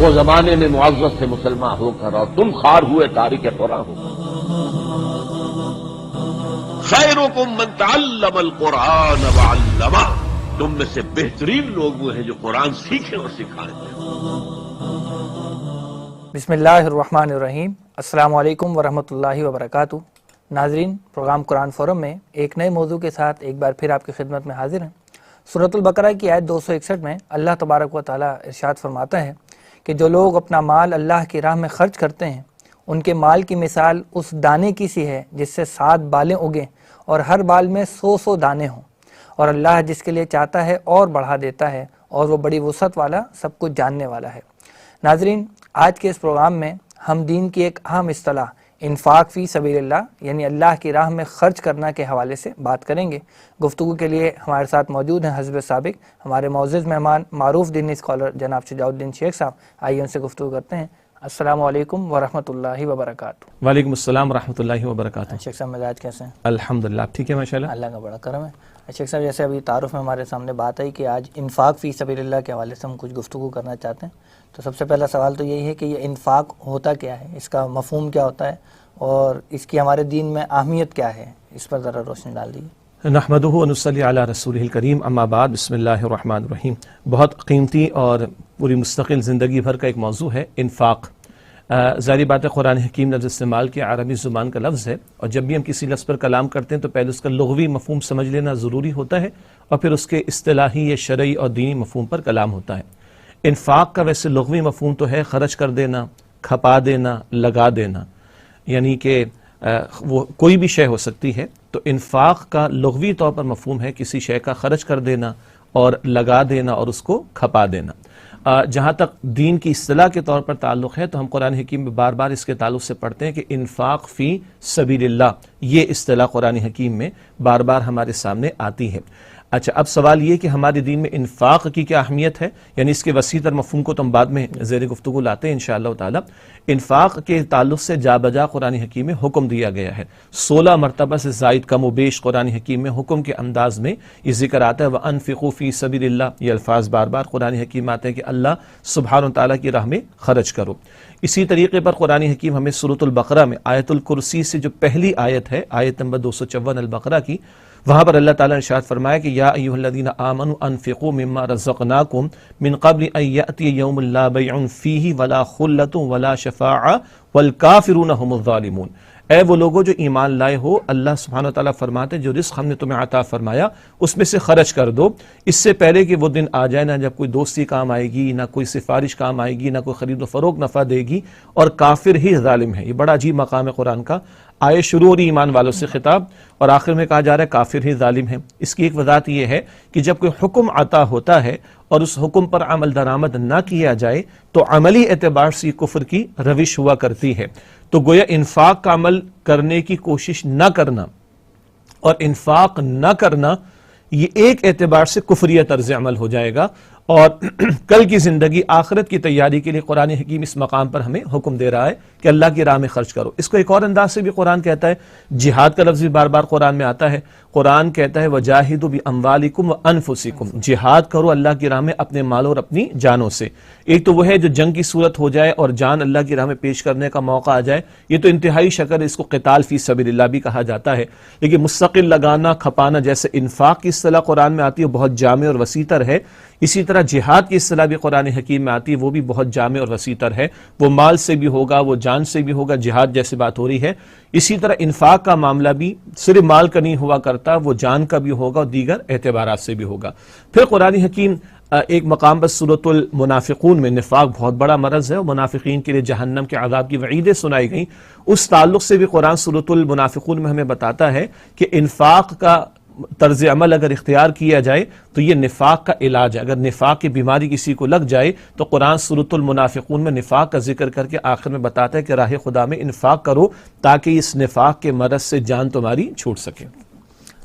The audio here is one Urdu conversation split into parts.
وہ زمانے میں معزز سے مسلمان ہو کر اور تم خوار ہوئے تارک قرآن ہو۔ خیرکم من تعلم القرآن وعلمہ، تم میں سے بہترین لوگ وہ ہیں جو قرآن سیکھیں اور سکھائیں۔ بسم اللہ الرحمن الرحیم۔ السلام علیکم ورحمۃ اللہ وبرکاتہ۔ ناظرین، پروگرام قرآن فورم میں ایک نئے موضوع کے ساتھ ایک بار پھر آپ کی خدمت میں حاضر ہیں۔ سورۃ البقرہ کی آیت 261 میں اللہ تبارک و تعالیٰ ارشاد فرماتا ہے کہ جو لوگ اپنا مال اللہ کی راہ میں خرچ کرتے ہیں ان کے مال کی مثال اس دانے کی سی ہے جس سے 7 بالیں اگیں اور ہر بال میں 100 دانے ہوں، اور اللہ جس کے لیے چاہتا ہے اور بڑھا دیتا ہے، اور وہ بڑی وسعت والا سب کچھ جاننے والا ہے۔ ناظرین، آج کے اس پروگرام میں ہم دین کی ایک اہم اصطلاح انفاق فی سبیل اللہ یعنی اللہ کی راہ میں خرچ کرنا کے حوالے سے بات کریں گے۔ گفتگو کے لیے ہمارے ساتھ موجود ہیں حزب سابق ہمارے معزز مہمان معروف دینی اسکالر جناب شجاع الدین شیخ صاحب۔ آئیے ان سے گفتگو کرتے ہیں۔ السلام علیکم ورحمۃ اللہ وبرکاتہ۔ وعلیکم السلام ورحمۃ اللہ وبرکاتہ۔ شیخ صاحب مزاج کیسے ہیں؟ الحمدللہ ٹھیک ہے ماشاءاللہ، اللہ کا بڑا کرم ہے۔ شیخ صاحب، جیسے ابھی تعارف میں ہمارے سامنے بات آئی کہ آج انفاق فی سبیل اللہ کے حوالے سے ہم کچھ گفتگو کرنا چاہتے ہیں، تو سب سے پہلا سوال تو یہی ہے کہ یہ انفاق ہوتا کیا ہے، اس کا مفہوم کیا ہوتا ہے، اور اس کی ہمارے دین میں اہمیت کیا ہے، اس پر ذرا روشنی ڈال دیجیے۔ نحمدہ ونصلی علی رسولہ الکریم، اما بعد، بسم اللہ الرحمن الرحیم۔ بہت قیمتی اور پوری مستقل زندگی بھر کا ایک موضوع ہے انفاق۔ ظاہری بات ہے قرآن حکیم لفظ استعمال کیا عربی زبان کا لفظ ہے، اور جب بھی ہم کسی لفظ پر کلام کرتے ہیں تو پہلے اس کا لغوی مفہوم سمجھ لینا ضروری ہوتا ہے، اور پھر اس کے اصطلاحی یا شرعی اور دینی مفہوم پر کلام ہوتا ہے۔ انفاق کا ویسے لغوی مفہوم تو ہے خرچ کر دینا، کھپا دینا، لگا دینا، یعنی کہ وہ کوئی بھی شے ہو سکتی ہے۔ تو انفاق کا لغوی طور پر مفہوم ہے کسی شے کا خرچ کر دینا اور لگا دینا اور اس کو کھپا دینا۔ جہاں تک دین کی اصطلاح کے طور پر تعلق ہے تو ہم قرآن حکیم میں بار بار اس کے تعلق سے پڑھتے ہیں کہ انفاق فی سبیل اللہ، یہ اصطلاح قرآن حکیم میں بار بار ہمارے سامنے آتی ہے۔ اچھا، اب سوال یہ کہ ہمارے دین میں انفاق کی کیا اہمیت ہے، یعنی اس کے وسیع تر مفہوم کو تو ہم بعد میں زیر گفتگو لاتے ہیں انشاءاللہ تعالی۔ انفاق کے تعلق سے جا بجا قرآن حکیم میں حکم دیا گیا ہے، 16 مرتبہ سے زائد کم و بیش قرآن حکیم میں حکم کے انداز میں یہ ذکر آتا ہے، وَأَنفِقُوا فِي سَبِيلِ اللَّهِ، یہ الفاظ بار بار قرآن حکیم آتے ہیں کہ اللہ سبحانہ و تعالیٰ کی راہ میں خرچ کرو۔ اسی طریقے پر قرآن حکیم ہمیں سورۃ البقرہ میں آیت الکرسی سے جو پہلی آیت ہے، آیت نمبر 254 البقرہ کی، وہاں پر اللہ تعالیٰ نے ارشاد فرمایا کہ یا ایھا الذین آمنوا انفقوا مما رزقناکم من قبل ان یأتی یوم لا بیع فیہ ولا خلۃ ولا شفاعۃ والکافرون هم الظالمون۔ اے وہ لوگوں جو ایمان لائے ہو، اللہ سبحانہ و تعالیٰ فرماتے جو رزق ہم نے تمہیں عطا فرمایا اس میں سے خرچ کر دو، اس سے پہلے کہ وہ دن آ جائے نہ جب کوئی دوستی کام آئے گی، نہ کوئی سفارش کام آئے گی، نہ کوئی خرید و فروخت نفع دے گی، اور کافر ہی ظالم ہے۔ یہ بڑا عجیب مقام ہے قرآن کا، آئے شروع ہو رہی ایمان والوں سے خطاب اور آخر میں کہا جا رہا ہے کافر ہی ظالم ہے۔ اس کی ایک وضاحت یہ ہے کہ جب کوئی حکم عطا ہوتا ہے اور اس حکم پر عمل درآمد نہ کیا جائے تو عملی اعتبار سے کفر کی روش ہوا کرتی ہے۔ تو گویا انفاق کا عمل کرنے کی کوشش نہ کرنا اور انفاق نہ کرنا یہ ایک اعتبار سے کفریہ طرز عمل ہو جائے گا، اور کل کی زندگی آخرت کی تیاری کے لیے قرآن حکیم اس مقام پر ہمیں حکم دے رہا ہے کہ اللہ کی راہ میں خرچ کرو۔ اس کو ایک اور انداز سے بھی قرآن کہتا ہے، جہاد کا لفظ بھی بار بار قرآن میں آتا ہے۔ قرآن کہتا ہے وَجَاهِدُوا بِأَمْوَالِكُمْ وَأَنفُسِكُمْ، جہاد کرو اللہ کی راہ میں اپنے مالوں اور اپنی جانوں سے۔ ایک تو وہ ہے جو جنگ کی صورت ہو جائے اور جان اللہ کی راہ میں پیش کرنے کا موقع آ جائے، یہ تو انتہائی شکل، اس کو قتال فی سبیل اللہ بھی کہا جاتا ہے۔ لیکن مستقل لگانا، کھپانا، جیسے انفاق کی اصطلاح قرآن میں آتی ہے بہت جامع اور وسیع تر ہے، اسی طرح جہاد کی اصطلاح بھی قرآن حکیم میں آتی ہے، وہ بھی بہت جامع اور وسیع تر ہے۔ وہ مال سے بھی ہوگا، وہ جان سے بھی ہوگا، جہاد جیسے بات ہو رہی ہے۔ اسی طرح انفاق کا معاملہ بھی صرف مال کا نہیں ہوا کرتا، وہ جان کا بھی ہوگا اور دیگر اعتبارات سے بھی ہوگا۔ پھر قرآن حکیم ایک مقام پر سورۃ المنافقون میں نفاق بہت بڑا مرض ہے اور منافقین کے لیے جہنم کے عذاب کی وعیدیں سنائی گئیں، اس تعلق سے بھی قرآن سورۃ المنافقون میں ہمیں بتاتا ہے کہ انفاق کا طرز عمل اگر اختیار کیا جائے تو یہ نفاق کا علاج ہے۔ اگر نفاق کی بیماری کسی کو لگ جائے تو قرآن سورۃ المنافقون میں نفاق کا ذکر کر کے آخر میں بتاتا ہے کہ راہ خدا میں انفاق کرو تاکہ اس نفاق کے مرض سے جان تمہاری چھوٹ سکے۔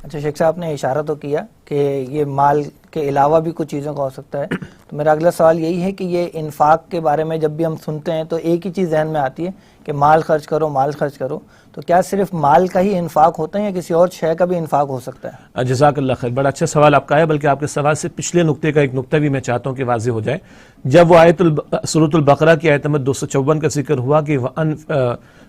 اچھا شیخ صاحب نے اشارہ تو کیا کہ یہ مال کے علاوہ بھی کچھ چیزوں کا ہو سکتا ہے. تو میرا اگلا سوال یہی ہے کہ یہ انفاق کے بارے میں جب بھی ہم سنتے ہیں تو ایک ہی چیز ذہن میں آتی ہے کہ مال خرچ کرو، مال خرچ کرو. تو کیا صرف مال کا ہی انفاق ہوتا ہے یا کسی اور شے کا بھی انفاق ہو سکتا ہے؟ جزاک اللہ خیر، بڑا اچھا سوال آپ کا ہے، بلکہ آپ کے سوال سے پچھلے نقطے کا ایک نقطہ بھی میں چاہتا ہوں کہ واضح ہو جائے. جب وہ سورۃ البقرہ کی آیت نمبر 254 کا ذکر ہوا کہ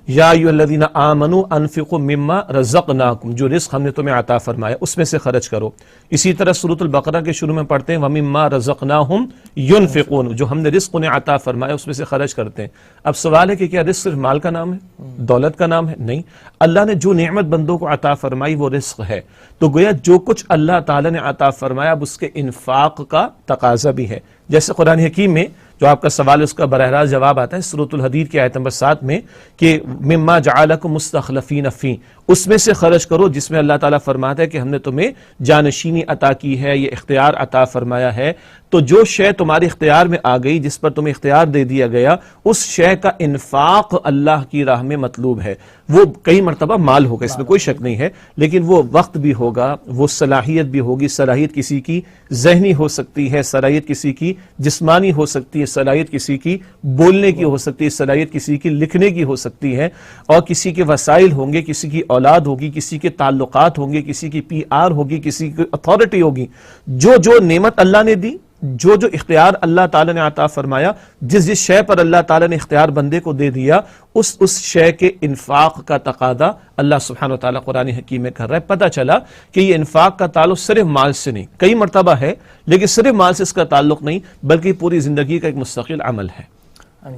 یا ایھا الذین آمنوا انفقوا مما رزقناکم، جو رزق ہم نے تمہیں عطا فرمایا اس میں سے خرچ کرو. اسی طرح سورۃ البقرہ کے شروع میں پڑھتے ہیں ومما رزقناہم ینفقون، جو ہم نے رزق انہیں عطا فرمایا اس میں سے خرچ کرتے ہیں. اب سوال ہے کہ کیا رزق صرف مال کا نام ہے، دولت کا نام ہے؟ نہیں، اللہ نے جو نعمت بندوں کو عطا فرمائی وہ رزق ہے. تو گویا جو کچھ اللہ تعالیٰ نے عطا فرمایا اب اس کے انفاق کا تقاضا بھی ہے. جیسے قرآن حکیم میں جو آپ کا سوال ہے اس کا براہ راست جواب آتا ہے سورۃ الحدید کی آیت نمبر 7 میں کہ مما جعلکم مستخلفین فی، اس میں سے خرچ کرو جس میں اللہ تعالیٰ فرماتا ہے کہ ہم نے تمہیں جانشینی عطا کی ہے، یہ اختیار عطا فرمایا ہے. تو جو شے تمہارے اختیار میں آ گئی، جس پر تمہیں اختیار دے دیا گیا، اس شے کا انفاق اللہ کی راہ میں مطلوب ہے. وہ کئی مرتبہ مال ہوگا، اس میں کوئی شک نہیں ہے، لیکن وہ وقت بھی ہوگا، وہ صلاحیت بھی ہوگی. صلاحیت کسی کی ذہنی ہو سکتی ہے، صلاحیت کسی کی جسمانی ہو سکتی ہے، صلاحیت کسی کی بولنے کی ہو سکتی ہے، صلاحیت کسی کی لکھنے کی ہو سکتی ہے، اور کسی کے وسائل ہوں گے، کسی کی اولاد ہوگی، کسی کے تعلقات ہوں گے، کسی کی PR ہوگی، کسی کی اتھارٹی ہوگی. جو نعمت اللہ نے دی، جو اختیار اللہ تعالیٰ نے عطا فرمایا، جس شے پر اللہ تعالیٰ نے اختیار بندے کو دے دیا، اس شے کے انفاق کا تقاضا اللہ سبحانہ و تعالیٰ قرآن حکیم میں کر رہا ہے. پتہ چلا کہ یہ انفاق کا تعلق صرف مال سے نہیں، کئی مرتبہ ہے لیکن صرف مال سے اس کا تعلق نہیں، بلکہ پوری زندگی کا ایک مستقل عمل ہے.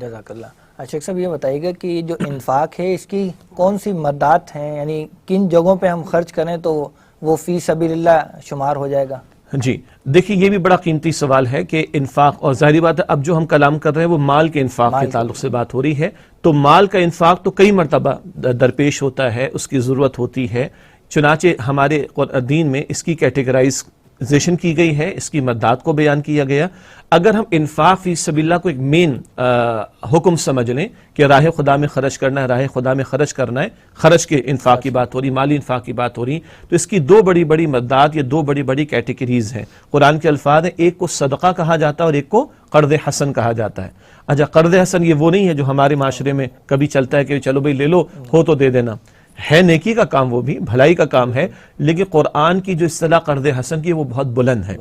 جزاک اللہ. شیخ صاحب یہ بتائیے گا کہ جو انفاق ہے اس کی کون سی مدات ہیں، یعنی کن جگہوں پہ ہم خرچ کریں تو وہ فی سبیل اللہ شمار ہو جائے گا؟ جی دیکھیے، یہ بھی بڑا قیمتی سوال ہے کہ انفاق، اور ظاہری بات ہے اب جو ہم کلام کر رہے ہیں وہ مال کے انفاق کے تعلق سے بات ہو رہی ہے. تو مال کا انفاق تو کئی مرتبہ درپیش ہوتا ہے، اس کی ضرورت ہوتی ہے. چنانچہ ہمارے دین میں اس کی کیٹیگرائزیشن کی گئی ہے، اس کی مدات کو بیان کیا گیا. اگر ہم انفاق فی سبیل اللہ کو ایک مین حکم سمجھ لیں کہ راہ خدا میں خرچ کرنا ہے، راہ خدا میں خرچ کرنا ہے، خرچ کے انفاق کی بات ہو رہی، مالی انفاق کی بات ہو رہی، تو اس کی دو بڑی بڑی مدات یا دو بڑی بڑی کیٹیگریز ہیں. قرآن کے الفاظ ہیں، ایک کو صدقہ کہا جاتا ہے اور ایک کو قرض حسن کہا جاتا ہے. اچھا، قرض حسن یہ وہ نہیں ہے جو ہمارے معاشرے میں کبھی چلتا ہے کہ چلو بھائی لے لو، ہو تو دے دینا. ہے نیکی کا کام، وہ بھی بھلائی کا کام ہے، لیکن قرآن کی جو اصطلاح قرض حسن کی وہ بہت بلند ہے.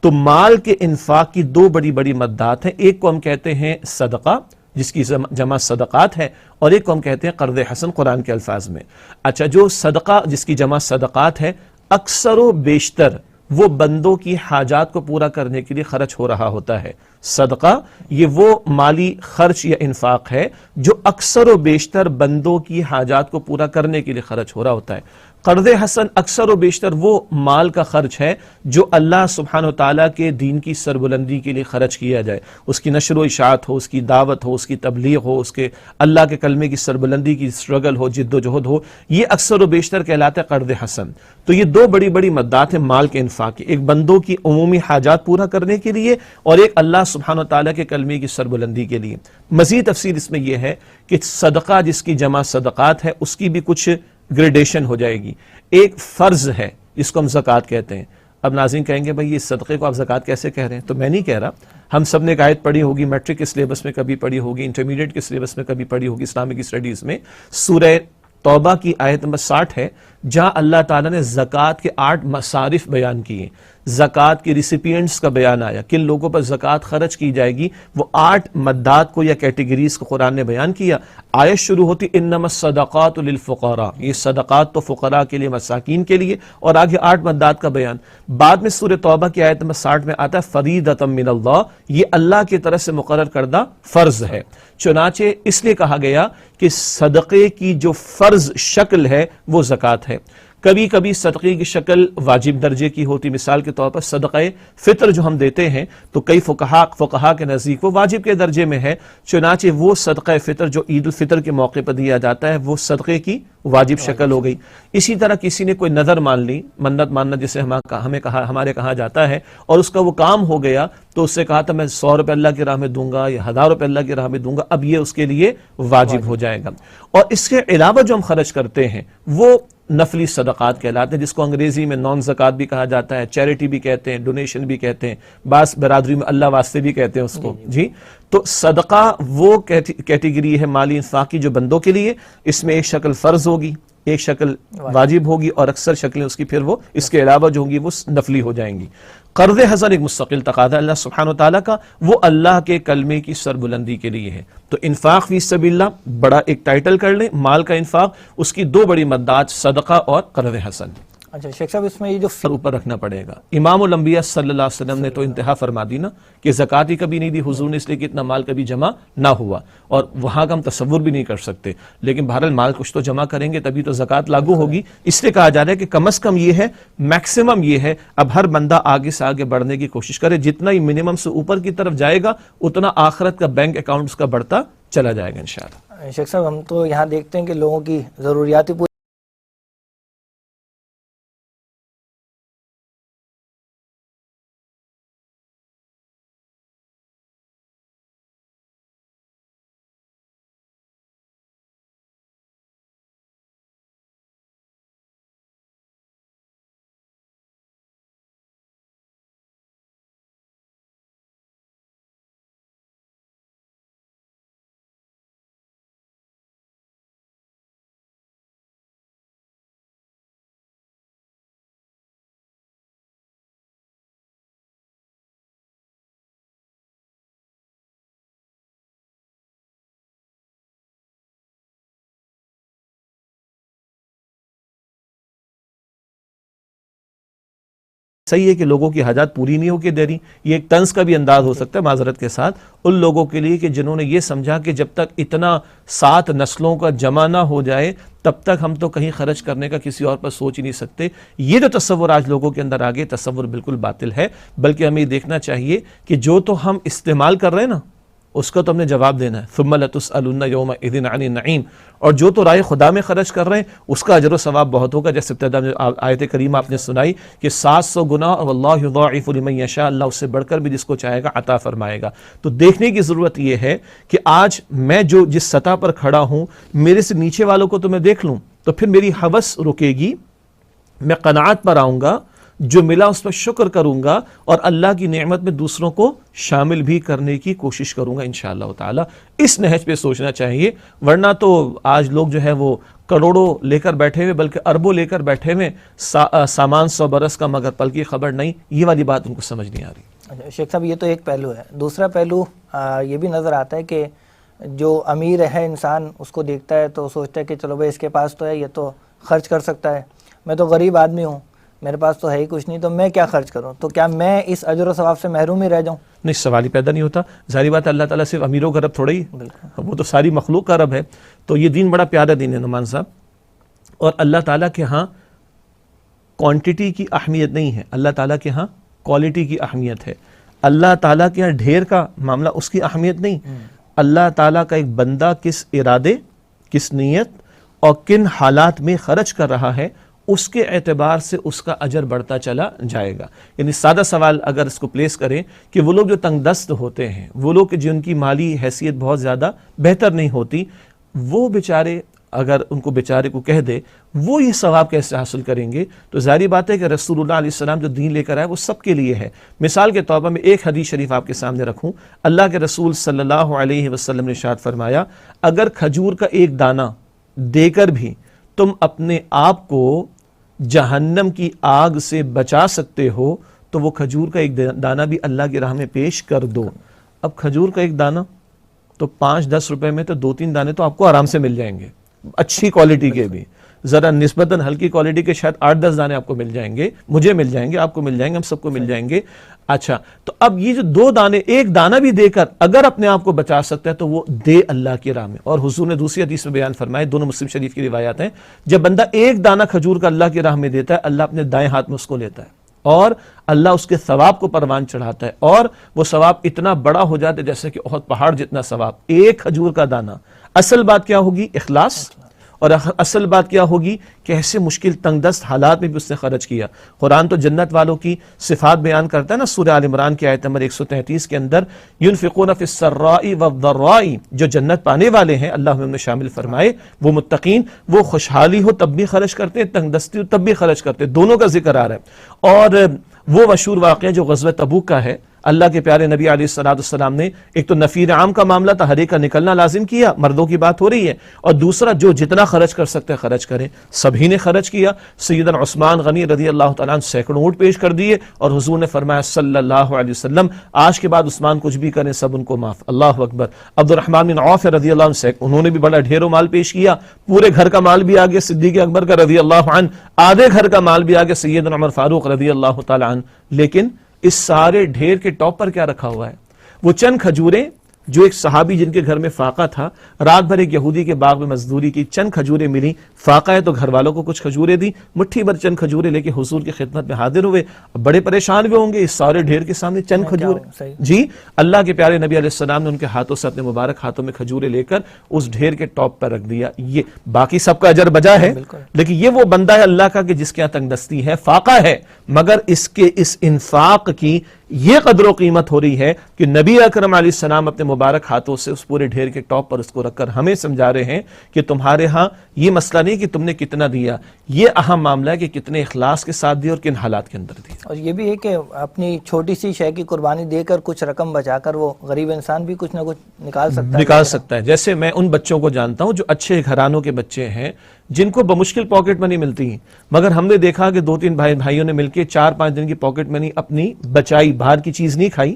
تو مال کے انفاق کی دو بڑی بڑی مدات ہیں، ایک کو ہم کہتے ہیں صدقہ جس کی جمع صدقات ہے، اور ایک کو ہم کہتے ہیں قرض حسن قرآن کے الفاظ میں. اچھا، جو صدقہ جس کی جمع صدقات ہے، اکثر و بیشتر وہ بندوں کی حاجات کو پورا کرنے کے لیے خرچ ہو رہا ہوتا ہے. صدقہ یہ وہ مالی خرچ یا انفاق ہے جو اکثر و بیشتر بندوں کی حاجات کو پورا کرنے کے لیے خرچ ہو رہا ہوتا ہے. قرض حسن اکثر و بیشتر وہ مال کا خرچ ہے جو اللہ سبحانہ و تعالیٰ کے دین کی سربلندی کے لیے خرچ کیا جائے، اس کی نشر و اشاعت ہو، اس کی دعوت ہو، اس کی تبلیغ ہو، اس کے اللہ کے کلمے کی سربلندی کی سٹرگل ہو، جد و جہد ہو. یہ اکثر و بیشتر کہلاتا ہے قرض حسن. تو یہ دو بڑی بڑی مدات ہیں مال کے انفاق کی، ایک بندوں کی عمومی حاجات پورا کرنے کے لیے اور ایک اللہ سبحانہ و تعالیٰ کے کلمے کی سربلندی کے لیے. مزید تفصیل اس میں یہ ہے کہ صدقہ جس کی جمع صدقات ہے اس کی بھی کچھ گریڈیشن ہو جائے گی. ایک فرض ہے جس کو ہم زکوٰۃ کہتے ہیں. اب ناظرین کہیں گے بھائی یہ صدقے کو آپ زکوٰۃ کیسے کہہ رہے ہیں؟ تو میں نہیں کہہ رہا، ہم سب نے ایک آیت پڑھی ہوگی، میٹرک کے سلیبس میں کبھی پڑھی ہوگی، انٹرمیڈیٹ کے سلیبس میں کبھی پڑھی ہوگی، اسلامک اسٹڈیز میں. سورہ توبہ کی آیت نمبر 60 ہے، جہاں اللہ تعالیٰ نے زکوٰۃ کے 8 مصارف بیان کیے، زکوٰۃ کے ریسیپینٹس کا بیان آیا، کن لوگوں پر زکوٰۃ خرچ کی جائے گی. وہ 8 مدات کو یا کیٹیگریز کو قرآن نے بیان کیا. آیت شروع ہوتی انما الصدقات للفقراء، یہ صدقات تو فقراء کے لیے، مساکین کے لیے، اور آگے 8 مدات کا بیان. بعد میں سورہ توبہ کی آیت نمبر 60 میں آتا ہے فریضۃ من اللہ، یہ اللہ کی طرف سے مقرر کردہ فرض ہے. چنانچہ اس لیے کہا گیا کہ صدقے کی جو فرض شکل ہے وہ زکوٰۃ ہے. کبھی کبھی صدقے کی شکل واجب درجے کی ہوتی، مثال کے طور پر صدقہ فطر جو ہم دیتے ہیں تو کئی فقہا کے نزدیک وہ واجب کے درجے میں ہے. چنانچہ وہ صدقہ فطر جو عید الفطر کے موقع پر دیا جاتا ہے وہ صدقے کی واجب شکل ہو گئی. اسی طرح کسی نے کوئی نظر مان لی، منت ماننا جسے ہمارے کہا جاتا ہے، اور اس کا وہ کام ہو گیا تو اس سے کہا تھا میں 100 روپے اللہ کی راہ میں دوں گا یا 1000 روپے اللہ کی راہ میں دوں گا، اب یہ اس کے لیے واجب ہو جائے گا. اور اس کے علاوہ جو ہم خرچ کرتے ہیں وہ نفلی صدقات کہلاتے ہیں، جس کو انگریزی میں نان زکات بھی کہا جاتا ہے، چیریٹی بھی کہتے ہیں، ڈونیشن بھی کہتے ہیں، بعض برادری میں اللہ واسطے بھی کہتے ہیں اس کو جی۔ تو صدقہ وہ کیٹیگری ہے مالی انفاق کی جو بندوں کے لیے، اس میں ایک شکل فرض ہوگی، ایک شکل واجب ہوگی، اور اکثر شکلیں اس کی پھر وہ اس کے علاوہ جو ہوں گی وہ نفلی ہو جائیں گی۔ قرض حسن ایک مستقل تقاضا اللہ سبحانہ وتعالیٰ کا، وہ اللہ کے کلمے کی سربلندی کے لیے ہے۔ تو انفاق فی سبیل اللہ بڑا ایک ٹائٹل کر لیں، مال کا انفاق، اس کی دو بڑی مدات صدقہ اور قرض حسن۔ اچھا شیخ صاحب، اس میں یہ جو اوپر رکھنا پڑے گا۔ امام الانبیاء صلی اللہ علیہ وسلم نے تو انتہا فرما دی نا کہ زکوٰۃ ہی کبھی نہیں دی حضور نے، اس لیے کہ اتنا مال کبھی جمع نہ ہوا، اور وہاں کا ہم تصور بھی نہیں کر سکتے، لیکن بہرحال مال کچھ تو جمع کریں گے تبھی تو زکوٰۃ لاگو ہوگی۔ اس لیے کہا جا رہا ہے کہ کم از کم یہ ہے، میکسیمم یہ ہے، اب ہر بندہ آگے سے آگے بڑھنے کی کوشش کرے، جتنا ہی منیمم سے اوپر کی طرف جائے گا اتنا آخرت کا بینک اکاؤنٹ اس کا بڑھتا چلا جائے گا انشاءاللہ۔ شیخ صاحب، ہم تو یہاں دیکھتے ہیں کہ لوگوں کی ضروریات پوری صحیح ہے کہ لوگوں کی حاجات پوری نہیں ہو کے دے رہی، یہ ایک طنز کا بھی انداز ہو سکتا ہے معذرت کے ساتھ ان لوگوں کے لیے کہ جنہوں نے یہ سمجھا کہ جب تک اتنا 7 نسلوں کا جمع نہ ہو جائے تب تک ہم تو کہیں خرچ کرنے کا کسی اور پر سوچ ہی نہیں سکتے۔ یہ جو تصور آج لوگوں کے اندر آگے، تصور بالکل باطل ہے، بلکہ ہمیں یہ دیکھنا چاہیے کہ جو تو ہم استعمال کر رہے ہیں نا اس کا تو ہم نے جواب دینا ہے، ثم لتسألن یومئذ عن النعیم، اور جو تو رائے خدا میں خرچ کر رہے ہیں اس کا اجر و ثواب بہت ہوگا، جیسے ابتدا میں آیت کریمہ آپ نے سنائی کہ 700 گنا، اور واللہ یضاعف لمن یشاء، اللہ اس سے بڑھ کر بھی جس کو چاہے گا عطا فرمائے گا۔ تو دیکھنے کی ضرورت یہ ہے کہ آج میں جو جس سطح پر کھڑا ہوں، میرے سے نیچے والوں کو تو میں دیکھ لوں تو پھر میری ہوس رکے گی، میں قناعت پر آؤں گا، جو ملا اس پر شکر کروں گا، اور اللہ کی نعمت میں دوسروں کو شامل بھی کرنے کی کوشش کروں گا انشاءاللہ تعالی۔ اس نہج پہ سوچنا چاہیے، ورنہ تو آج لوگ جو ہے وہ کروڑوں لے کر بیٹھے ہوئے، بلکہ اربوں لے کر بیٹھے ہوئے، سامان 100 برس کا مگر پل کی خبر نہیں، یہ والی بات ان کو سمجھ نہیں آ رہی۔ اچھا شیخ صاحب، یہ تو ایک پہلو ہے۔ دوسرا پہلو یہ بھی نظر آتا ہے کہ جو امیر ہے انسان اس کو دیکھتا ہے تو سوچتا ہے کہ چلو بھائی اس کے پاس تو ہے، یہ تو خرچ کر سکتا ہے، میں تو غریب آدمی ہوں، میرے پاس تو ہے ہی کچھ نہیں، تو میں کیا خرچ کروں؟ تو کیا میں اس اجر و ثواب سے محروم ہی رہ جاؤں؟ نہیں، سوال ہی پیدا نہیں ہوتا۔ ظاہری بات ہے اللہ تعالیٰ صرف امیروں کا رب تھوڑا ہی، وہ تو ساری مخلوق کا رب ہے۔ تو یہ دین بڑا پیارا دین ہے نعمان صاحب، اور اللہ تعالیٰ کے ہاں کوانٹٹی کی اہمیت نہیں ہے، اللہ تعالیٰ کے ہاں کوالٹی کی اہمیت ہے۔ اللہ تعالیٰ کے ہاں ڈھیر کا معاملہ اس کی اہمیت نہیں، اللہ تعالیٰ کا ایک بندہ کس ارادے، کس نیت اور کن حالات میں خرچ کر رہا ہے، اس کے اعتبار سے اس کا اجر بڑھتا چلا جائے گا۔ یعنی سادہ سوال اگر اس کو پلیس کریں کہ وہ لوگ جو تنگ دست ہوتے ہیں، وہ لوگ جن کی مالی حیثیت بہت زیادہ بہتر نہیں ہوتی، وہ بیچارے اگر ان کو بیچارے کو کہہ دے وہ یہ ثواب کیسے حاصل کریں گے؟ تو ظاہری بات ہے کہ رسول اللہ علیہ السلام جو دین لے کر آئے وہ سب کے لیے ہے۔ مثال کے طور پر میں ایک حدیث شریف آپ کے سامنے رکھوں، اللہ کے رسول صلی اللہ علیہ وسلم نے ارشاد فرمایا، اگر کھجور کا ایک دانہ دے کر بھی تم اپنے آپ کو جہنم کی آگ سے بچا سکتے ہو تو وہ کھجور کا ایک دانہ بھی اللہ کی راہ میں پیش کر دو۔ اب کھجور کا ایک دانہ تو 5-10 روپے میں تو 2-3 دانے تو آپ کو آرام سے مل جائیں گے، اچھی کوالٹی کے بھی، ذرا نسبتاً ہلکی کوالٹی کے شاید 8-10 دانے آپ کو مل جائیں گے، مجھے مل جائیں گے، آپ کو مل جائیں گے، ہم سب کو مل جائیں گے۔ اچھا، تو اب یہ جو 2 دانے، ایک دانہ بھی دے کر اگر اپنے آپ کو بچا سکتا ہے تو وہ دے اللہ کی راہ میں۔ اور حضور نے دوسری حدیث میں بیان فرمائے، دونوں مسلم شریف کی روایات ہیں، جب بندہ ایک دانہ کھجور کا اللہ کی راہ میں دیتا ہے، اللہ اپنے دائیں ہاتھ میں اس کو لیتا ہے اور اللہ اس کے ثواب کو پروان چڑھاتا ہے، اور وہ ثواب اتنا بڑا ہو جاتا ہے جیسے کہ احد پہاڑ جتنا ثواب، ایک کھجور کا دانہ۔ اصل بات کیا ہوگی؟ اخلاص، اور اصل بات کیا ہوگی کہ ایسے مشکل تنگ دست حالات میں بھی اس نے خرچ کیا. قرآن تو جنت والوں کی صفات بیان کرتا ہے نا, سورہ آل عمران کی آیت نمبر 133 کے اندر, ينفقون فی السراء والضراء, جو جنت پانے والے ہیں اللہ ہمیں شامل فرمائے, وہ متقین, وہ خوشحالی ہو تب بھی خرچ کرتے ہیں, تنگ دستی ہو تب بھی خرچ کرتے ہیں, دونوں کا ذکر آ رہا ہے. اور وہ مشہور واقعہ جو غزوہ تبوک کا ہے, اللہ کے پیارے نبی علیہ السلام نے ایک تو نفیر عام کا معاملہ تھا, ہر ایک کا نکلنا لازم کیا, مردوں کی بات ہو رہی ہے, اور دوسرا جو جتنا خرچ کر سکتے خرچ کریں, سبھی نے خرچ کیا. سیدنا عثمان غنی رضی اللہ تعالیٰ عنہ سینکڑوں اونٹ پیش کر دیے, اور حضور نے فرمایا صلی اللہ علیہ وسلم آج کے بعد عثمان کچھ بھی کریں سب ان کو معاف. اللہ اکبر. عبد الرحمن بن عوف رضی اللہ عنہ انہوں نے بھی بڑا ڈھیروں مال پیش کیا, پورے گھر کا مال بھی آگے صدیق اکبر کا رضی اللہ عنہ, آدھے گھر کا مال بھی آگے سیدنا عمر فاروق رضی اللہ تعالیٰ عنہ. لیکن اس سارے ڈھیر کے ٹاپ پر کیا رکھا ہوا ہے؟ وہ چند کھجوریں جو ایک صحابی جن کے گھر میں فاقہ تھا, رات بھر ایک یہودی کے باغ میں مزدوری کی, چند کھجوریں ملی, فاقہ ہے تو گھر والوں کو کچھ کھجوریں دی, مٹھی بھر چند کھجوریں لے کے حضور کی خدمت میں حاضر ہوئے. بڑے پریشان ہوئے ہوں گے اس سارے ڈھیر کے سامنے, چند کھجوریں. جی, اللہ کے پیارے نبی علیہ السلام نے ان کے ہاتھوں سے اپنے مبارک ہاتھوں میں کھجوریں لے کر اس ڈھیر کے ٹاپ پر رکھ دیا. یہ باقی سب کا اجر بجا ہے, لیکن یہ وہ بندہ ہے اللہ کا کہ جس کے یہاں تنگ دستی ہے, فاقہ ہے, مگر اس کے اس انفاق کی یہ قدر و قیمت ہو رہی ہے کہ نبی اکرم علیہ السلام اپنے مبارک ہاتھوں سے اس پورے ڈھیر کے ٹاپ پر اس کو رکھ کر ہمیں سمجھا رہے ہیں کہ تمہارے ہاں یہ مسئلہ نہیں کہ تم نے کتنا دیا, یہ اہم معاملہ ہے کہ کتنے اخلاص کے ساتھ دیا اور کن حالات کے اندر دیا. اور یہ بھی ہے کہ اپنی چھوٹی سی شے کی قربانی دے کر کچھ رقم بچا کر وہ غریب انسان بھی کچھ نہ کچھ نکال سکتا ہے. جیسے میں ان بچوں کو جانتا ہوں جو اچھے گھرانوں کے بچے ہیں, جن کو بمشکل پاکٹ منی ملتی ہیں, مگر ہم نے دیکھا کہ 2-3 بھائیوں نے مل کے 4-5 دن کی پاکٹ منی اپنی بچائی, باہر کی چیز نہیں کھائی,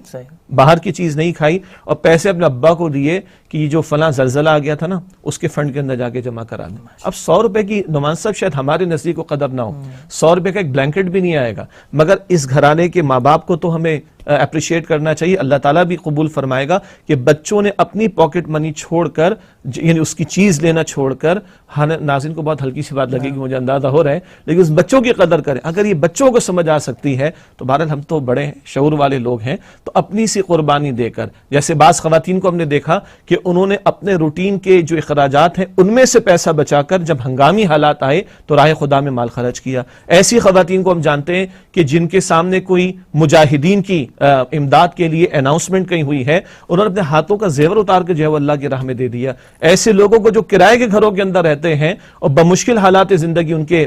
باہر کی چیز نہیں کھائی, اور پیسے اپنے ابا کو دیے کہ یہ جو فلاں زلزلہ آ گیا تھا نا اس کے فنڈ کے اندر جا کے جمع کرا دیں. اب 100 روپے کی نعمان صاحب شاید ہمارے نزدیک کو قدر نہ ہو, 100 روپے کا ایک بلینکٹ بھی نہیں آئے گا, مگر اس گھرانے کے ماں باپ کو تو ہمیں اپریشیٹ کرنا چاہیے. اللہ تعالیٰ بھی قبول فرمائے گا کہ بچوں نے اپنی پاکٹ منی چھوڑ کر, یعنی اس کی چیز لینا چھوڑ کر, ناظرین کو بہت ہلکی سی بات لگے گی مجھے اندازہ ہو رہا ہے, لیکن اس بچوں کی قدر کریں. اگر یہ بچوں کو سمجھ آ سکتی ہے تو بہرحال ہم تو بڑے ہیں, شعور والے لوگ ہیں, تو اپنی سی قربانی دے کر, جیسے بعض خواتین کو ہم نے دیکھا کہ انہوں نے اپنے روٹین کے جو اخراجات ہیں ان میں سے پیسہ بچا کر جب ہنگامی حالات آئے تو راہ خدا میں مال خرچ کیا. ایسی خواتین کو ہم جانتے ہیں کہ جن کے سامنے کوئی مجاہدین کی امداد کے لیے اناؤنسمنٹ کہیں ہوئی ہے, انہوں نے اپنے ہاتھوں کا زیور اتار کے جو ہے وہ اللہ کی راہ میں دے دیا. ایسے لوگوں کو جو کرائے کے گھروں کے اندر رہتے ہیں اور بمشکل حالات زندگی ان کے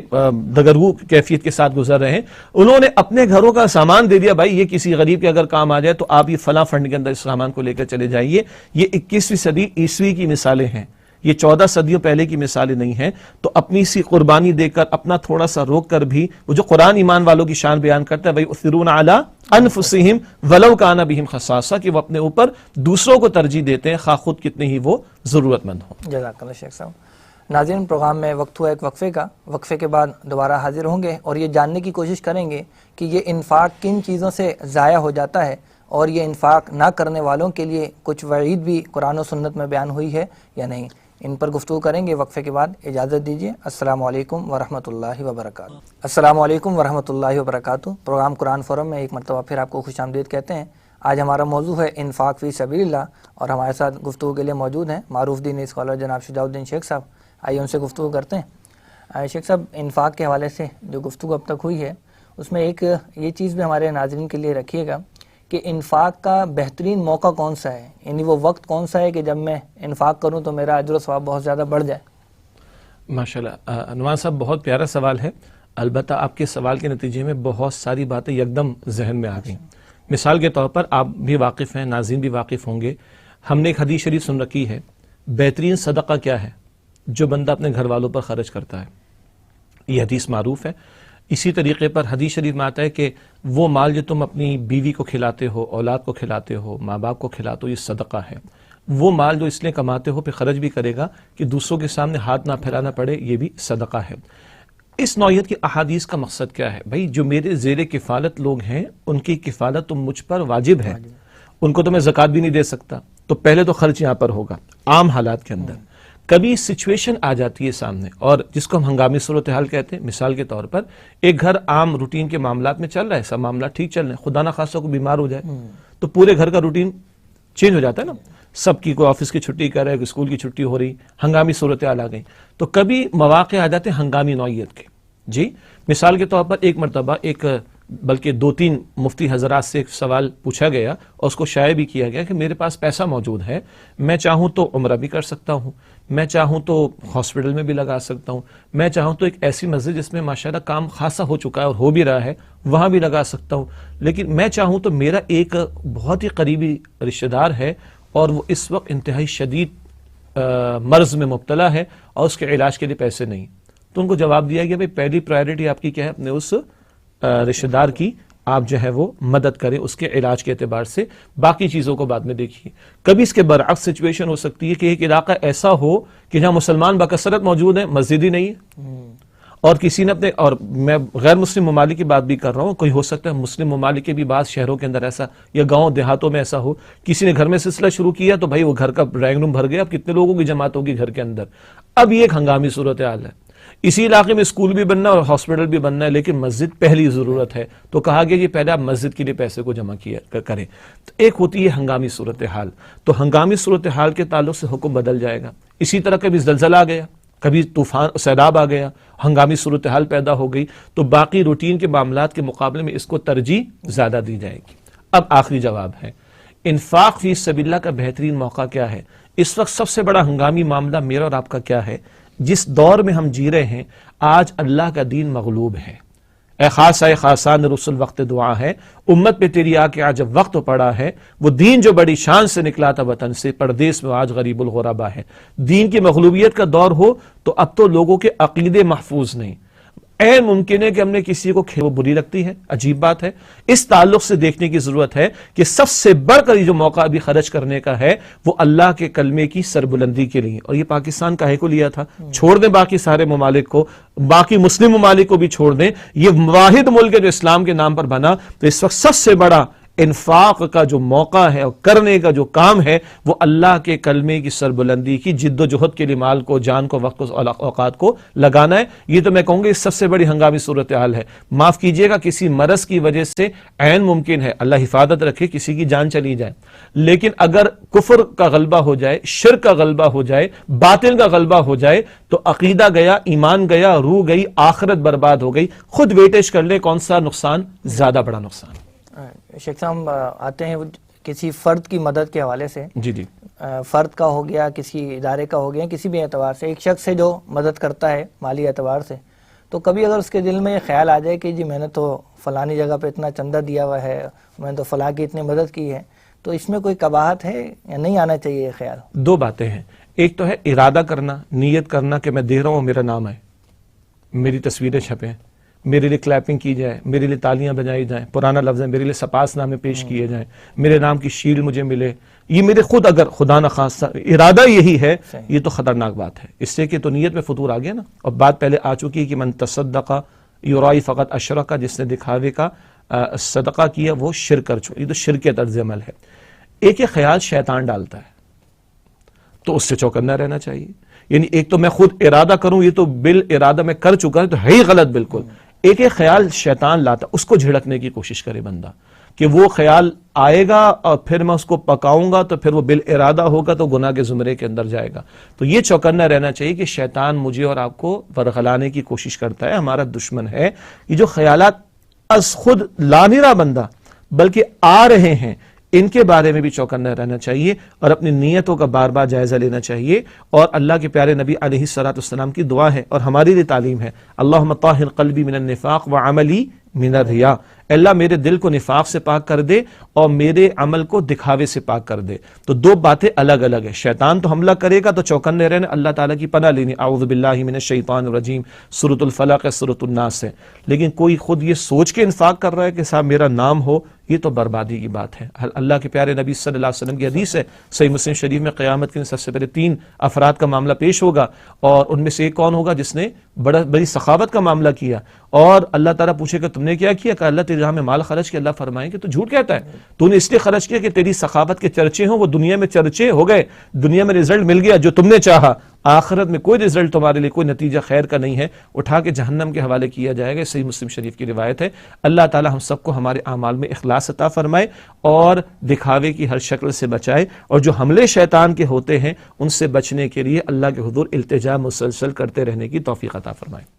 دگرگو کیفیت کے ساتھ گزر رہے ہیں, انہوں نے اپنے گھروں کا سامان دے دیا, بھائی یہ کسی غریب کے اگر کام آ جائے تو آپ یہ فلاں فنڈ کے اندر اس سامان کو لے کر چلے جائیے. یہ 21ویں صدی عیسوی کی مثالیں ہیں, یہ 14 صدیوں پہلے کی مثالیں نہیں ہیں. تو اپنی سی قربانی دے کر, اپنا تھوڑا سا روک کر بھی, وہ جو قرآن ایمان والوں کی شان بیان کرتا ہے, بھائی اثرون علی انفسہم ولو کان بہم خصاصہ, کہ وہ اپنے اوپر دوسروں کو ترجیح دیتے ہیں خواہ خود کتنے ہی وہ ضرورت مند ہوں. جزاک اللہ شیخ صاحب. ناظرین, پروگرام میں وقت ہوا ایک وقفے کا, وقفے کے بعد دوبارہ حاضر ہوں گے اور یہ جاننے کی کوشش کریں گے کہ یہ انفاق کن چیزوں سے ضائع ہو جاتا ہے, اور یہ انفاق نہ کرنے والوں کے لیے کچھ وعید بھی قرآن و سنت میں بیان ہوئی ہے یا نہیں. ان پر گفتگو کریں گے وقفے کے بعد. اجازت دیجیے. السلام علیکم ورحمۃ اللہ وبرکاتہ. السلام علیکم ورحمۃ اللہ وبرکاتہ. پروگرام قرآن فورم میں ایک مرتبہ پھر آپ کو خوش آمدید کہتے ہیں. آج ہمارا موضوع ہے انفاق فی سبیل اللہ, اور ہمارے ساتھ گفتگو کے لیے موجود ہیں معروف دینی اسکالر جناب شجاع الدین شیخ صاحب. آئیے ان سے گفتگو کرتے ہیں. شیخ صاحب, انفاق کے حوالے سے جو گفتگو اب تک ہوئی ہے اس میں ایک یہ چیز بھی ہمارے ناظرین کے لیے رکھیے گا کہ انفاق کا بہترین موقع کون سا ہے, یعنی وہ وقت کون سا ہے کہ جب میں انفاق کروں تو میرا اجر و ثواب بہت زیادہ بڑھ جائے. ماشاءاللہ نعمان صاحب, بہت پیارا سوال ہے. البتہ آپ کے سوال کے نتیجے میں بہت ساری باتیں یکدم ذہن میں آ گئیں. مثال کے طور پر آپ بھی واقف ہیں, ناظرین بھی واقف ہوں گے, ہم نے ایک حدیث شریف سن رکھی ہے, بہترین صدقہ کیا ہے؟ جو بندہ اپنے گھر والوں پر خرچ کرتا ہے. یہ حدیث معروف ہے. اسی طریقے پر حدیث شریف میں آتا ہے کہ وہ مال جو تم اپنی بیوی کو کھلاتے ہو, اولاد کو کھلاتے ہو, ماں باپ کو کھلاتے ہو, یہ صدقہ ہے. وہ مال جو اس لیے کماتے ہو پھر خرچ بھی کرے گا کہ دوسروں کے سامنے ہاتھ نہ پھیلانا پڑے, یہ بھی صدقہ ہے. اس نوعیت کی احادیث کا مقصد کیا ہے؟ بھائی جو میرے زیر کفالت لوگ ہیں ان کی کفالت تو مجھ پر واجب ہے, ان کو تو میں زکوٰۃ بھی نہیں دے سکتا, تو پہلے تو خرچ یہاں پر ہوگا. عام حالات کے اندر کبھی سچویشن آ جاتی ہے سامنے, اور جس کو ہم ہنگامی صورتحال کہتے ہیں. مثال کے طور پر ایک گھر عام روٹین کے معاملات میں چل رہا ہے, سب معاملات ٹھیک چل رہے ہیں, خدا نہ خواستہ کو بیمار ہو جائے تو پورے گھر کا روٹین چینج ہو جاتا ہے نا، سب کی کوئی آفس کی چھٹی کر رہا ہے، کوئی اسکول کی چھٹی ہو رہی، ہنگامی صورتحال آ گئی، تو کبھی مواقع آ جاتے ہیں ہنگامی نوعیت کے. جی مثال کے طور پر ایک مرتبہ ایک بلکہ 2-3 مفتی حضرات سے ایک سوال پوچھا گیا اور اس کو شائع بھی کیا گیا کہ میرے پاس پیسہ موجود ہے، میں چاہوں تو عمرہ بھی کر سکتا ہوں، میں چاہوں تو ہاسپٹل میں بھی لگا سکتا ہوں، میں چاہوں تو ایک ایسی مسجد جس میں ماشاءاللہ کام خاصا ہو چکا ہے اور ہو بھی رہا ہے وہاں بھی لگا سکتا ہوں، لیکن میں چاہوں تو میرا ایک بہت ہی قریبی رشتہ دار ہے اور وہ اس وقت انتہائی شدید مرض میں مبتلا ہے اور اس کے علاج کے لیے پیسے نہیں. تو ان کو جواب دیا گیا بھائی پہلی پرائیورٹی آپ کی کیا ہے، اپنے اس رشتہ دار کی آپ جو ہے وہ مدد کریں اس کے علاج کے اعتبار سے، باقی چیزوں کو بعد میں دیکھیے. کبھی اس کے برعکس سچویشن ہو سکتی ہے کہ ایک علاقہ ایسا ہو کہ جہاں مسلمان بکثرت موجود ہیں، مسجد ہی نہیں ہے، اور کسی نے اپنے، اور میں غیر مسلم ممالک کی بات بھی کر رہا ہوں، کوئی ہو سکتا ہے مسلم ممالک کے بھی بعض شہروں کے اندر ایسا یا گاؤں دیہاتوں میں ایسا ہو، کسی نے گھر میں سلسلہ شروع کیا تو بھائی وہ گھر کا ڈرائنگ روم بھر گیا، اب کتنے لوگوں کی جماعت ہوگی گھر کے اندر. اب یہ ایک ہنگامی صورتحال ہے. اسی علاقے میں اسکول بھی بننا اور ہاسپٹل بھی بننا ہے لیکن مسجد پہلی ضرورت ہے، تو کہا گیا یہ پہلے آپ مسجد کے لیے پیسے کو جمع کیا کریں. تو ایک ہوتی ہے ہنگامی صورتحال، تو ہنگامی صورتحال کے تعلق سے حکم بدل جائے گا. اسی طرح کبھی زلزلہ آ گیا، کبھی طوفان سیلاب آ گیا، ہنگامی صورتحال پیدا ہو گئی، تو باقی روٹین کے معاملات کے مقابلے میں اس کو ترجیح زیادہ دی جائے گی. اب آخری جواب ہے، انفاق فی سبیل اللہ کا بہترین موقع کیا ہے؟ اس وقت سب سے بڑا ہنگامی معاملہ میرا اور آپ کا کیا ہے؟ جس دور میں ہم جی رہے ہیں آج اللہ کا دین مغلوب ہے. اے خاص اے خاصان رسول وقت دعا ہے، امت پہ تیری آ کے آج جب وقت پڑا ہے، وہ دین جو بڑی شان سے نکلا تھا وطن سے، پردیس میں آج غریب الغربا ہے. دین کی مغلوبیت کا دور ہو تو اب تو لوگوں کے عقیدے محفوظ نہیں. عین ممکن ہے کہ ہم نے کسی کو وہ بری لگتی ہے، عجیب بات ہے. اس تعلق سے دیکھنے کی ضرورت ہے کہ سب سے بڑھ کر جو موقع ابھی خرچ کرنے کا ہے وہ اللہ کے کلمے کی سربلندی کے لیے. اور یہ پاکستان کاہے کو لیا تھا؟ چھوڑ دیں باقی سارے ممالک کو، باقی مسلم ممالک کو بھی چھوڑ دیں، یہ واحد ملک ہے جو اسلام کے نام پر بنا. تو اس وقت سب سے بڑا انفاق کا جو موقع ہے اور کرنے کا جو کام ہے وہ اللہ کے کلمے کی سربلندی کی جد و جہد کے لیے مال کو، جان کو، وقت کو، اوقات کو لگانا ہے. یہ تو میں کہوں گا اس سب سے بڑی ہنگامی صورتحال ہے. معاف کیجئے گا کسی مرض کی وجہ سے عین ممکن ہے، اللہ حفاظت رکھے، کسی کی جان چلی جائے، لیکن اگر کفر کا غلبہ ہو جائے، شرک کا غلبہ ہو جائے، باطل کا غلبہ ہو جائے تو عقیدہ گیا، ایمان گیا، روح گئی، آخرت برباد ہو گئی. خود ویٹیج کر لیں کون سا نقصان زیادہ بڑا نقصان. شیخ صاحب آتے ہیں کسی فرد کی مدد کے حوالے سے. جی جی، فرد کا ہو گیا، کسی ادارے کا ہو گیا، کسی بھی اعتبار سے ایک شخص سے جو مدد کرتا ہے مالی اعتبار سے، تو کبھی اگر اس کے دل میں یہ خیال آ جائے کہ جی میں نے تو فلانی جگہ پہ اتنا چندہ دیا ہوا ہے، میں نے تو فلاں کی اتنی مدد کی ہے، تو اس میں کوئی قباحت ہے یا نہیں آنا چاہیے یہ خیال؟ دو باتیں ہیں. ایک تو ہے ارادہ کرنا، نیت کرنا کہ میں دے رہا ہوں میرا نام ہے، میری تصویریں چھپیں، میرے لیے کلیپنگ کی جائے، میرے لیے تالیاں بجائی جائیں، پرانا لفظ ہے، میرے لیے سپاس نامے پیش کیے جائیں، میرے نام کی شیل مجھے ملے. یہ میرے خود اگر خدا نخواستہ ارادہ یہی ہے، یہ تو خطرناک بات ہے. اس سے کہ تو نیت میں فطور آ گیا نا. اور بات پہلے آ چکی کہ من تصدق یرائی فقط اشرک، جس نے دکھاوے کا صدقہ کیا وہ شرک کر چکا. یہ تو شرک کے طرز عمل ہے. ایک خیال شیطان ڈالتا ہے تو اس سے چوکنا رہنا چاہیے. یعنی ایک تو میں خود ارادہ کروں، یہ تو بال ارادہ میں کر چکا ہے تو ہے ہی غلط بالکل. ایک خیال شیطان لاتا، اس کو جھڑکنے کی کوشش کرے بندہ کہ وہ خیال آئے گا اور پھر میں اس کو پکاؤں گا تو پھر وہ بال ارادہ ہوگا تو گناہ کے زمرے کے اندر جائے گا. تو یہ چوکنا رہنا چاہیے کہ شیطان مجھے اور آپ کو ورغلانے کی کوشش کرتا ہے، ہمارا دشمن ہے. یہ جو خیالات از خود لا نہیں رہا بندہ بلکہ آ رہے ہیں، ان کے بارے میں بھی چوکنا رہنا چاہیے اور اپنی نیتوں کا بار بار جائزہ لینا چاہیے. اور اللہ کے پیارے نبی علیہ السلام کی دعا ہے اور ہماری لیے تعلیم ہے، اللہم طاہر قلبی من النفاق وعملی من الریا. اللہ میرے دل کو نفاق سے پاک کر دے اور میرے عمل کو دکھاوے سے پاک کر دے. تو دو باتیں الگ الگ ہیں. شیطان تو حملہ کرے گا تو چوکنے رہنا، اللہ تعالیٰ کی پناہ لینی، اعوذ باللہ من الشیطان الرجیم، سورۃ الفلق ہے، سورۃ الناس ہے. لیکن کوئی خود یہ سوچ کے انفاق کر رہا ہے کہ صاحب میرا نام ہو، یہ تو بربادی کی بات ہے. اللہ کے پیارے نبی صلی اللہ علیہ وسلم کی حدیث ہے صحیح مسلم شریف میں، قیامت کے دن سب سے پہلے 3 افراد کا معاملہ پیش ہوگا اور ان میں سے ایک کون ہوگا؟ جس نے بڑی سخاوت کا معاملہ کیا اور اللہ تعالیٰ پوچھے کہ تم نے کیا کیا، کہ اللہ تیرے راہ میں مال خرچ کیا، اللہ فرمائیں کہ تو جھوٹ کہتا ہے، تو نے اس لیے خرچ کیا کہ تیری سخاوت کے چرچے ہوں، وہ دنیا میں چرچے ہو گئے، دنیا میں رزلٹ مل گیا جو تم نے چاہا، آخرت میں کوئی رزلٹ تمہارے لیے، کوئی نتیجہ خیر کا نہیں ہے، اٹھا کے جہنم کے حوالے کیا جائے گا۔ صحیح مسلم شریف کی روایت ہے۔ اللہ تعالیٰ ہم سب کو ہمارے اعمال میں اخلاص عطا فرمائے اور دکھاوے کی ہر شکل سے بچائے، اور جو حملے شیطان کے ہوتے ہیں ان سے بچنے کے لیے اللہ کے حضور التجا مسلسل کرتے رہنے کی توفیق عطا فرمائے۔